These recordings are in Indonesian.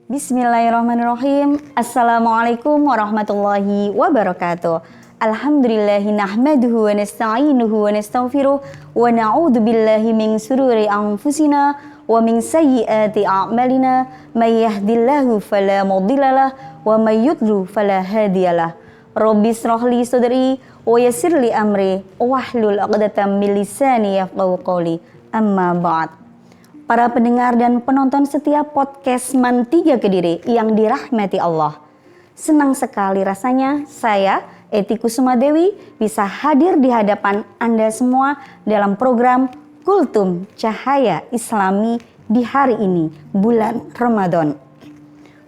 Bismillahirrahmanirrahim. Assalamualaikum warahmatullahi wabarakatuh. Alhamdulillahi nahmaduhu wa nasta'inuhu wa nastaghfiruh wa na'udzu billahi min sururi anfusina wa min sayyiati a'malina may yahdihillahu fala mudhillalah wa may yudlil fala hadiyalah. Rabbi shrah li sadri wa yassir li amri wahlul 'uqdatam min lisani yafqahu qawli. Amma ba'd. Para pendengar dan penonton setiap podcast Man 3 Kediri yang dirahmati Allah. Senang sekali rasanya saya, Eti Kusuma Dewi, bisa hadir di hadapan Anda semua dalam program Kultum Cahaya Islami di hari ini, bulan Ramadan.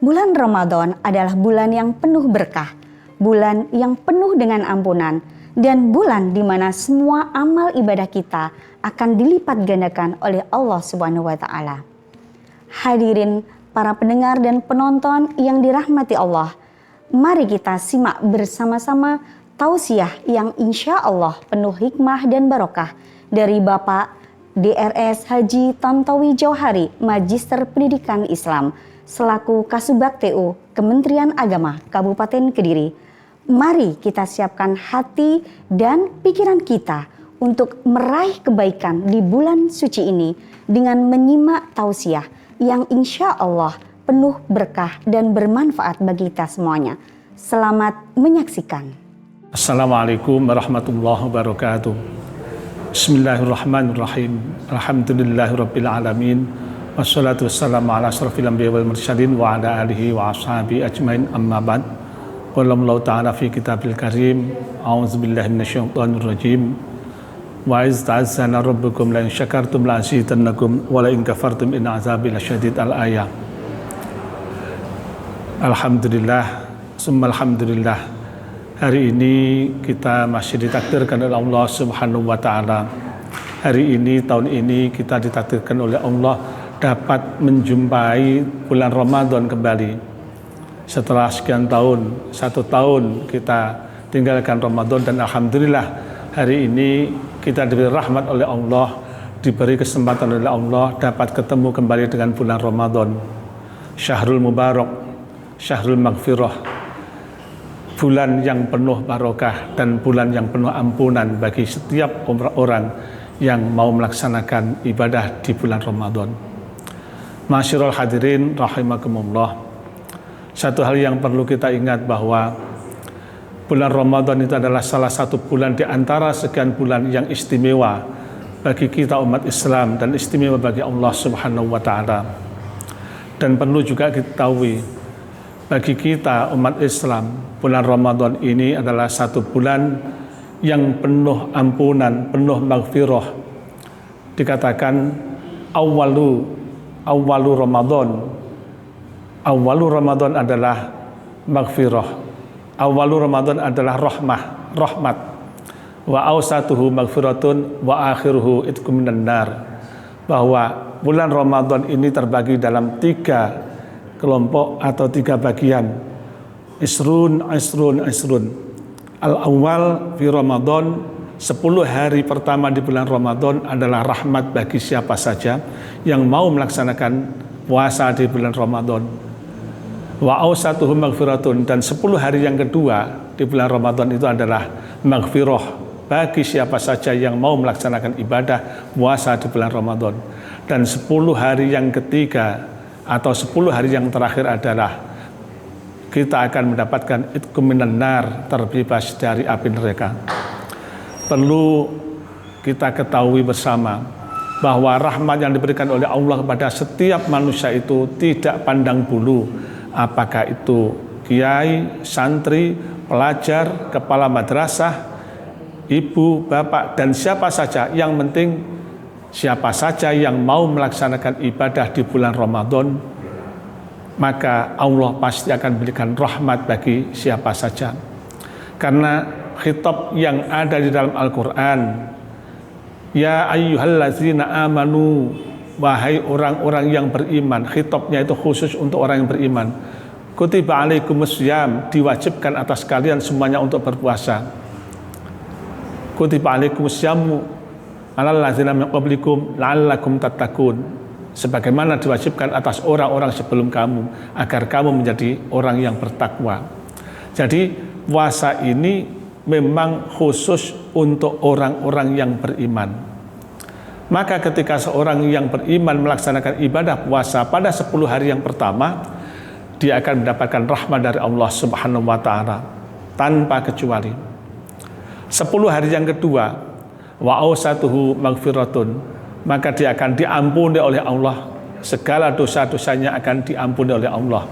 Bulan Ramadan adalah bulan yang penuh berkah, bulan yang penuh dengan ampunan, dan bulan di mana semua amal ibadah kita akan dilipat gandakan oleh Allah Subhanahu wa Ta'ala. Hadirin para pendengar dan penonton yang dirahmati Allah, mari kita simak bersama-sama tausiah yang insya Allah penuh hikmah dan barokah dari Bapak DRS Haji Tantowi Jauhari, Magister Pendidikan Islam, selaku Kasubag TU Kementerian Agama Kabupaten Kediri. Mari kita siapkan hati dan pikiran kita untuk meraih kebaikan di bulan suci ini dengan menyimak tausiah yang insya Allah penuh berkah dan bermanfaat bagi kita semuanya. Selamat menyaksikan. Assalamualaikum warahmatullahi wabarakatuh. Bismillahirrahmanirrahim. Alhamdulillahirabbil alamin. Wassalatu wassalamu ala asrofil anbiya wal mursalin wa ala alihi wa ashabihi ajmain, amma ba'd. Qala Allah ta'ala fi kitabil karim. A'udzubillahi minasyaitonir rajim. Wa iz ta'azzana rabbukum la in syakartum la azidannakum wa la in kafartum inna azabi lasyadid. Al-ayah. Alhamdulillah, summa alhamdulillah. Hari ini kita masih ditakdirkan oleh Allah Subhanahu wa Ta'ala. Hari ini, tahun ini kita ditakdirkan oleh Allah dapat menjumpai bulan Ramadan kembali. Setelah sekian tahun, 1 tahun kita tinggalkan Ramadan, dan alhamdulillah hari ini kita diberi rahmat oleh Allah, diberi kesempatan oleh Allah dapat ketemu kembali dengan bulan Ramadan. Syahrul Mubarak, Syahrul Maghfirah, bulan yang penuh barokah dan bulan yang penuh ampunan bagi setiap orang yang mau melaksanakan ibadah di bulan Ramadan. Ma'asyiral hadirin rahimakumullah. Satu hal yang perlu kita ingat bahwa bulan Ramadan itu adalah salah satu bulan di antara sekian bulan yang istimewa bagi kita umat Islam dan istimewa bagi Allah Subhanahu wa Ta'ala. Dan perlu juga kita ketahui, bagi kita umat Islam, bulan Ramadan ini adalah satu bulan yang penuh ampunan, penuh maghfirah. Dikatakan awalu Ramadan. Awalu Ramadan adalah maghfirah. Awalul Ramadan adalah rahmat. Wa awsatuhu maghfiratun wa akhiruhu itqum minan nar. Bahwa bulan Ramadan ini terbagi dalam 3 kelompok atau 3 bagian. Isrun. Al-awwal fi Ramadan, 10 hari pertama di bulan Ramadan adalah rahmat bagi siapa saja yang mau melaksanakan puasa di bulan Ramadan. Wa awsatuhum maghfiratun, dan 10 hari yang kedua di bulan Ramadan itu adalah maghfirah bagi siapa saja yang mau melaksanakan ibadah puasa di bulan Ramadan. Dan 10 hari yang ketiga atau 10 hari yang terakhir adalah kita akan mendapatkan itqum minan nar, terbebas dari api neraka. Perlu kita ketahui bersama bahwa rahmat yang diberikan oleh Allah kepada setiap manusia itu tidak pandang bulu, apakah itu kiai, santri, pelajar, kepala madrasah, ibu, bapak, dan siapa saja. Yang penting siapa saja yang mau melaksanakan ibadah di bulan Ramadan, maka Allah pasti akan berikan rahmat bagi siapa saja. Karena khitab yang ada di dalam Al-Quran, ya ayyuhallazina amanu, wahai orang-orang yang beriman, khitabnya itu khusus untuk orang yang beriman. Kutiba alaikumusiyam, diwajibkan atas kalian semuanya untuk berpuasa. Kutiba alaikumusyamu alal ladzina min qablikum la'allakum tattaqun. sebagaimana diwajibkan atas orang-orang sebelum kamu, agar kamu menjadi orang yang bertakwa. Jadi puasa ini memang khusus untuk orang-orang yang beriman. Maka ketika seorang yang beriman melaksanakan ibadah puasa pada 10 hari yang pertama, dia akan mendapatkan rahmat dari Allah Subhanahu wa Ta'ala tanpa kecuali. 10 hari yang kedua, wa ausatuhu maghfiratun, maka dia akan diampuni oleh Allah, segala dosa-dosanya akan diampuni oleh Allah.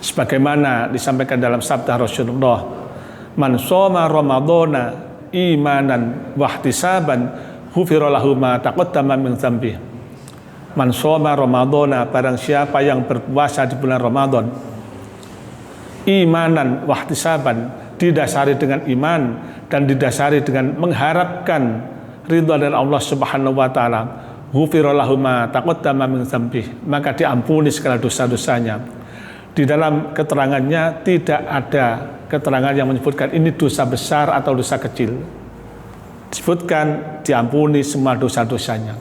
Sebagaimana disampaikan dalam sabda Rasulullah, man shoma ramadhana imanan wahtisaban ghufira lahu ma taqaddama min dzambi. Man shoma ramadhana, barang siapa yang berpuasa di bulan Ramadan imanan wahtisaban, didasari dengan iman dan didasari dengan mengharapkan ridha dari Allah Subhanahu wa Ta'ala, ghufira lahu ma taqaddama min dzambi, maka diampuni segala dosa-dosanya. Di dalam keterangannya tidak ada keterangan yang menyebutkan ini dosa besar atau dosa kecil. Disebutkan diampuni semua dosa-dosanya.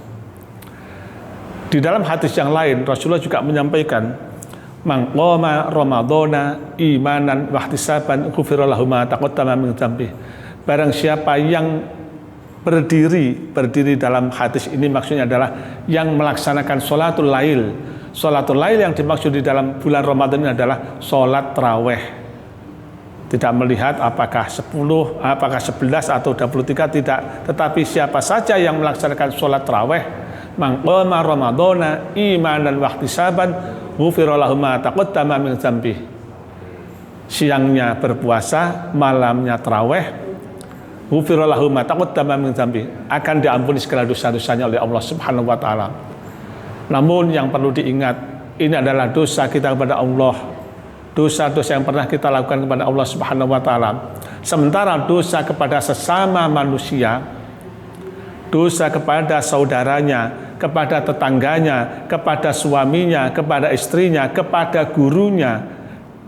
Di dalam hadis yang lain Rasulullah juga menyampaikan, man qama ramadhana imanan wahtisaban ghufira lahu ma taqaddama min dzambi. Barang siapa yang berdiri dalam hadis ini maksudnya adalah yang melaksanakan sholatul lail. Sholatul lail yang dimaksud di dalam bulan Ramadan ini adalah sholat tarawih. Tidak melihat apakah 10, apakah 11 atau 23, tidak. Tetapi siapa saja yang melaksanakan sholat tarawih, man qama ramadhana imanan wahtisaban ghufira lahu ma taqaddama min dzambi. Siangnya berpuasa, malamnya tarawih, ghufira lahu ma taqaddama min dzambi, akan diampuni segala dosa-dosanya oleh Allah Subhanahu wa Ta'ala. Namun yang perlu diingat, ini adalah dosa kita kepada Allah, dosa-dosa yang pernah kita lakukan kepada Allah Subhanahu wa Ta'ala. Sementara dosa kepada sesama manusia, dosa kepada saudaranya, kepada tetangganya, kepada suaminya, kepada istrinya, kepada gurunya,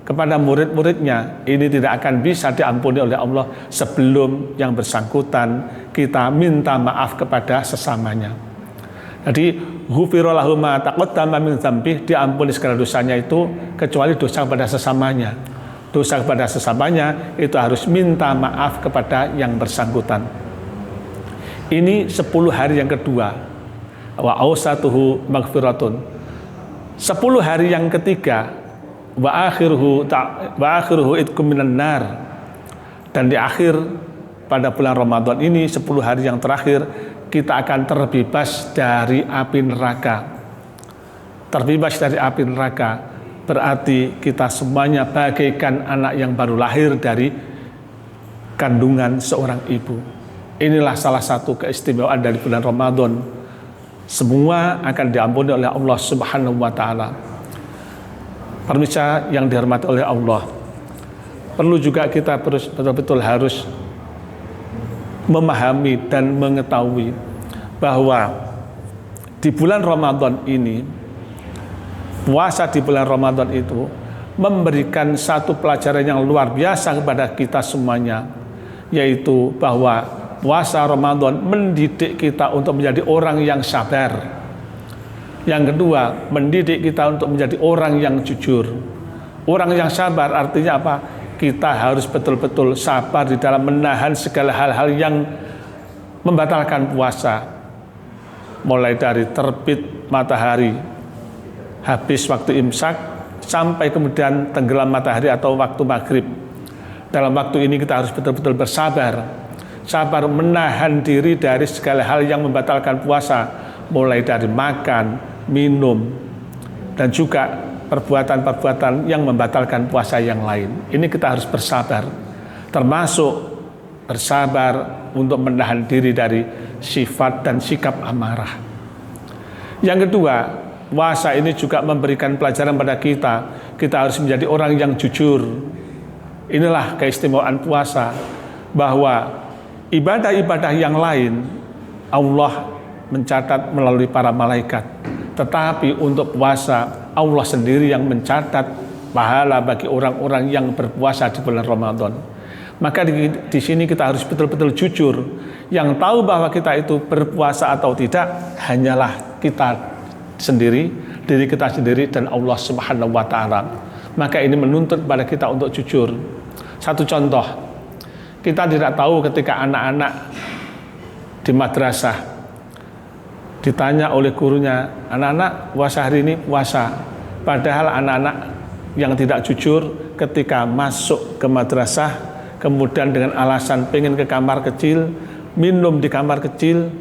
kepada murid-muridnya, ini tidak akan bisa diampuni oleh Allah sebelum yang bersangkutan kita minta maaf kepada sesamanya. Jadi ghufira lahu ma taqaddama min dzambi, diampuni segala dosanya itu kecuali dosa kepada sesamanya. Dosa kepada sesamanya itu harus minta maaf kepada yang bersangkutan. Ini 10 hari yang kedua. Wa ausatuhu maghfiratun. 10 hari yang ketiga, wa akhiruhu itqum minan nar. Dan di akhir pada bulan Ramadan ini 10 hari yang terakhir kita akan terbebas dari api neraka. Terbebas dari api neraka berarti kita semuanya bagaikan anak yang baru lahir dari kandungan seorang ibu. Inilah salah satu keistimewaan dari bulan Ramadan. Semua akan diampuni oleh Allah Subhanahu wa Ta'ala. Pemirsa yang dihormati oleh Allah, perlu juga kita betul-betul harus memahami dan mengetahui bahwa di bulan Ramadan ini, puasa di bulan Ramadan itu memberikan satu pelajaran yang luar biasa kepada kita semuanya, yaitu bahwa puasa Ramadan mendidik kita untuk menjadi orang yang sabar. Yang kedua, mendidik kita untuk menjadi orang yang jujur. Orang yang sabar artinya apa? Kita harus betul-betul sabar di dalam menahan segala hal-hal yang membatalkan puasa. Mulai dari terbit matahari, habis waktu imsak, sampai kemudian tenggelam matahari atau waktu maghrib. Dalam waktu ini kita harus betul-betul bersabar. Sabar menahan diri dari segala hal yang membatalkan puasa. Mulai dari makan, minum, dan juga perbuatan-perbuatan yang membatalkan puasa yang lain. Ini kita harus bersabar, termasuk bersabar untuk menahan diri dari sifat dan sikap amarah. Yang kedua, puasa ini juga memberikan pelajaran pada kita. Kita harus menjadi orang yang jujur. Inilah keistimewaan puasa, bahwa ibadah-ibadah yang lain Allah mencatat melalui para malaikat. Tetapi untuk puasa, Allah sendiri yang mencatat pahala bagi orang-orang yang berpuasa di bulan Ramadan. Maka di sini kita harus betul-betul jujur. Yang tahu bahwa kita itu berpuasa atau tidak hanyalah kita sendiri, diri kita sendiri, dan Allah Subhanahu wa Ta'ala. Maka ini menuntut pada kita untuk jujur. Satu contoh, kita tidak tahu ketika anak-anak di madrasah ditanya oleh gurunya, anak-anak puasa hari ini puasa. Padahal anak-anak yang tidak jujur ketika masuk ke madrasah, kemudian dengan alasan pengen ke kamar kecil, minum di kamar kecil,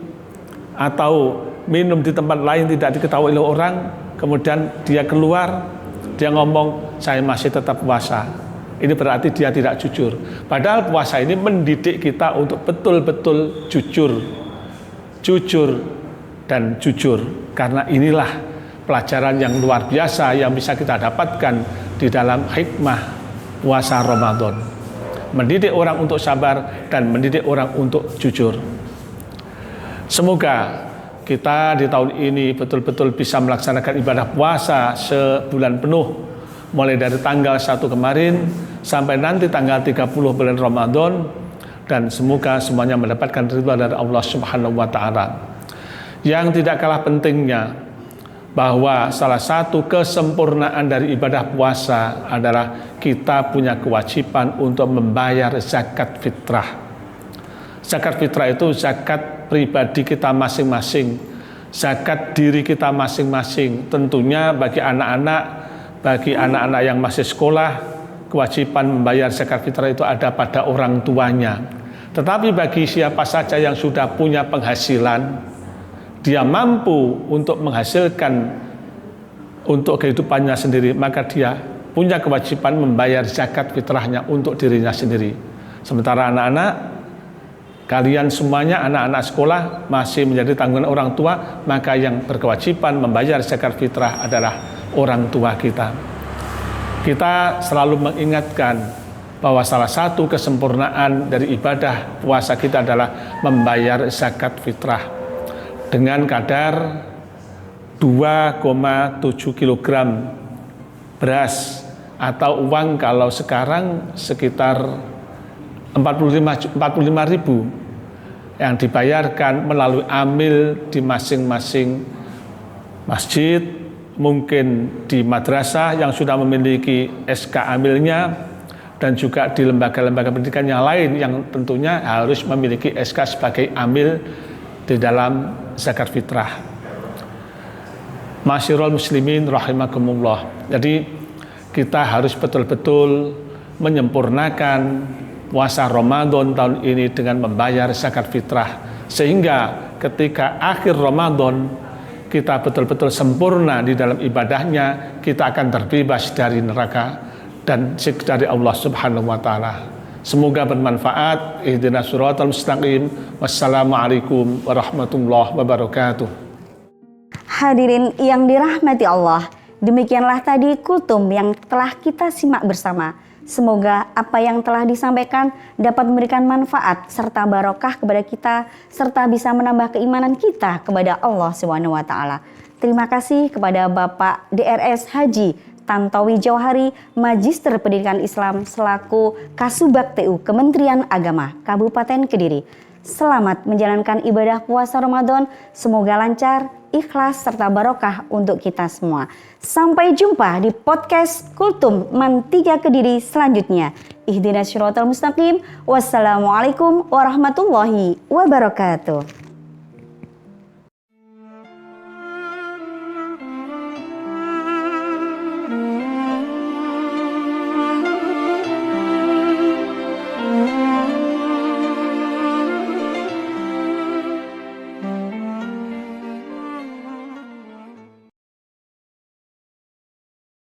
atau minum di tempat lain tidak diketahui oleh orang, kemudian dia keluar, dia ngomong, saya masih tetap puasa. Ini berarti dia tidak jujur. Padahal puasa ini mendidik kita untuk betul-betul jujur dan jujur. Karena inilah pelajaran yang luar biasa yang bisa kita dapatkan di dalam hikmah puasa Ramadan. Mendidik orang untuk sabar dan mendidik orang untuk jujur. Semoga kita di tahun ini betul-betul bisa melaksanakan ibadah puasa sebulan penuh, mulai dari tanggal 1 kemarin sampai nanti tanggal 30 bulan Ramadan, dan semoga semuanya mendapatkan ridha dari Allah Subhanahu wa Ta'ala. Yang tidak kalah pentingnya, bahwa salah satu kesempurnaan dari ibadah puasa adalah kita punya kewajiban untuk membayar zakat fitrah. Zakat fitrah itu zakat pribadi kita masing-masing, zakat diri kita masing-masing. Tentunya bagi anak-anak yang masih sekolah, kewajiban membayar zakat fitrah itu ada pada orang tuanya. Tetapi bagi siapa saja yang sudah punya penghasilan, dia mampu untuk menghasilkan untuk kehidupannya sendiri, maka dia punya kewajiban membayar zakat fitrahnya untuk dirinya sendiri. Sementara anak-anak, kalian semuanya anak-anak sekolah masih menjadi tanggungan orang tua, maka yang berkewajiban membayar zakat fitrah adalah orang tua kita. Kita selalu mengingatkan bahwa salah satu kesempurnaan dari ibadah puasa kita adalah membayar zakat fitrah dengan kadar 2,7 kg beras, atau uang kalau sekarang sekitar 45.000 yang dibayarkan melalui amil di masing-masing masjid, mungkin di madrasah yang sudah memiliki SK amilnya, dan juga di lembaga-lembaga pendidikan yang lain yang tentunya harus memiliki SK sebagai amil di dalam zakat fitrah. Masyarul muslimin rahimakumullah. Jadi kita harus betul-betul menyempurnakan puasa Ramadan tahun ini dengan membayar zakat fitrah, sehingga ketika akhir Ramadan kita betul-betul sempurna di dalam ibadahnya, kita akan terbebas dari neraka dan dari Allah Subhanahu wa Ta'ala. Semoga bermanfaat. Ihdinas siratal mustaqim. Wassalamualaikum warahmatullahi wabarakatuh. Hadirin yang dirahmati Allah, demikianlah tadi kultum yang telah kita simak bersama. Semoga apa yang telah disampaikan dapat memberikan manfaat serta barokah kepada kita, serta bisa menambah keimanan kita kepada Allah Subhanahu wa Ta'ala. Terima kasih kepada Bapak DRS Haji Tantowi Jauhari, Magister Pendidikan Islam selaku Kasubag TU Kementerian Agama Kabupaten Kediri. Selamat menjalankan ibadah puasa Ramadan, semoga lancar, ikhlas serta barokah untuk kita semua. Sampai jumpa di podcast Kultum Man 3 Kediri selanjutnya. Ihdinas siratal mustaqim. Wassalamualaikum warahmatullahi wabarakatuh.